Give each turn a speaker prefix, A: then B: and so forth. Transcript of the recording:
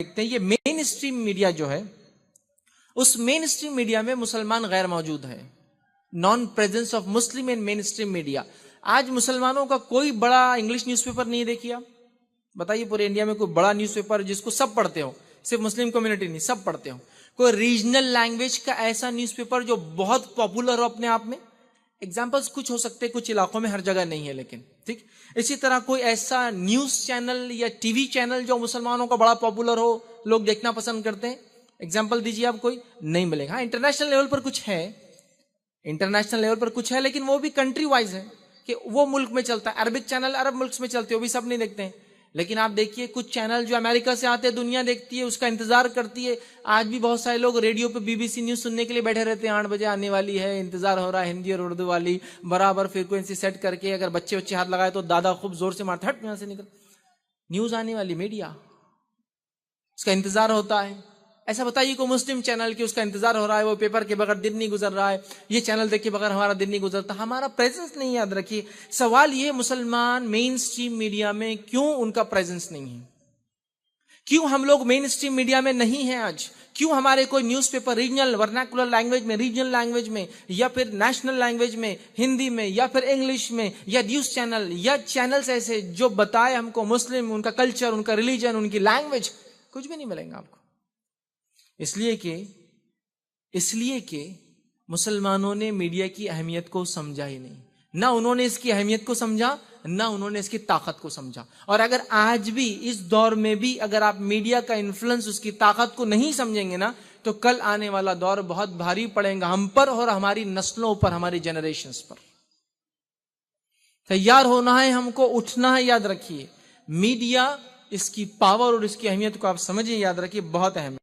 A: देखते हैं, ये मेन स्ट्रीम मीडिया जो है, उस मेन स्ट्रीम मीडिया में मुसलमान गैर मौजूद है। Non presence of Muslim in main stream media. आज मुसलमानों का कोई बड़ा इंग्लिश न्यूज़पेपर नहीं देखिए आप, बताइए पूरे इंडिया में कोई बड़ा न्यूज़पेपर जिसको सब पढ़ते हो, सिर्फ मुस्लिम कम्युनिटी नहीं, सब पढ़ते हो। कोई रीजनल लैंग्वेज का ऐसा न्यूज़पेपर जो बहुत पॉपुलर हो अपने आप में? एग्जाम्पल्स कुछ हो सकते हैं, कुछ इलाकों में, हर जगह नहीं है लेकिन, ठीक। इसी तरह कोई ऐसा न्यूज चैनल या टीवी चैनल जो मुसलमानों का बड़ा पॉपुलर हो, लोग देखना पसंद करते हैं, एग्जाम्पल दीजिए आप कोई, नहीं मिलेगा। हाँ, इंटरनेशनल लेवल पर कुछ है, इंटरनेशनल लेवल पर कुछ है, लेकिन वो भी कंट्री वाइज है कि वो मुल्क में चलता है। अरबिक चैनल अरब मुल्क में चलते हैं, वो भी सब नहीं देखते हैं। लेकिन आप देखिए कुछ चैनल जो अमेरिका से आते हैं, दुनिया देखती है, उसका इंतजार करती है। आज भी बहुत सारे लोग रेडियो पे बीबीसी न्यूज सुनने के लिए बैठे रहते हैं, 8 बजे आने वाली है, इंतजार हो रहा है, हिंदी और उर्दू वाली बराबर फ्रीक्वेंसी सेट करके। अगर बच्चे बच्चे हाथ लगाए तो दादा खूब जोर से मारते, हट यहाँ से निकल, न्यूज आने वाली, मीडिया, उसका इंतजार होता है। ऐसा बताइए को मुस्लिम चैनल की उसका इंतजार हो रहा है, वो पेपर के बगैर दिन नहीं गुजर रहा है, ये चैनल देख के बगैर हमारा दिन नहीं गुजरता, हमारा प्रेजेंस नहीं। याद रखिए सवाल ये, मुसलमान मेन स्ट्रीम मीडिया में क्यों उनका प्रेजेंस नहीं है? क्यों हम लोग मेन स्ट्रीम मीडिया में नहीं है आज? क्यों हमारे कोई न्यूज़पेपर रीजनल वर्नाकुलर लैंग्वेज में, रीजनल लैंग्वेज में, या फिर नेशनल लैंग्वेज में, हिंदी में, या फिर इंग्लिश में, या न्यूज चैनल या चैनल्स ऐसे जो बताए हमको मुस्लिम, उनका कल्चर, उनका रिलीजन, उनकी लैंग्वेज, कुछ भी नहीं मिलेगा आपको। इसलिए कि मुसलमानों ने मीडिया की अहमियत को समझा ही नहीं। ना उन्होंने इसकी अहमियत को समझा, ना उन्होंने इसकी ताकत को समझा। और अगर आज भी इस दौर में भी अगर आप मीडिया का इन्फ्लुएंस, उसकी ताकत को नहीं समझेंगे ना, तो कल आने वाला दौर बहुत भारी पड़ेगा हम पर और हमारी नस्लों पर, हमारी जनरेशंस पर। तैयार होना है हमको, उठना है। याद रखिए मीडिया, इसकी पावर और इसकी अहमियत को आप समझिए, याद रखिए बहुत अहम है।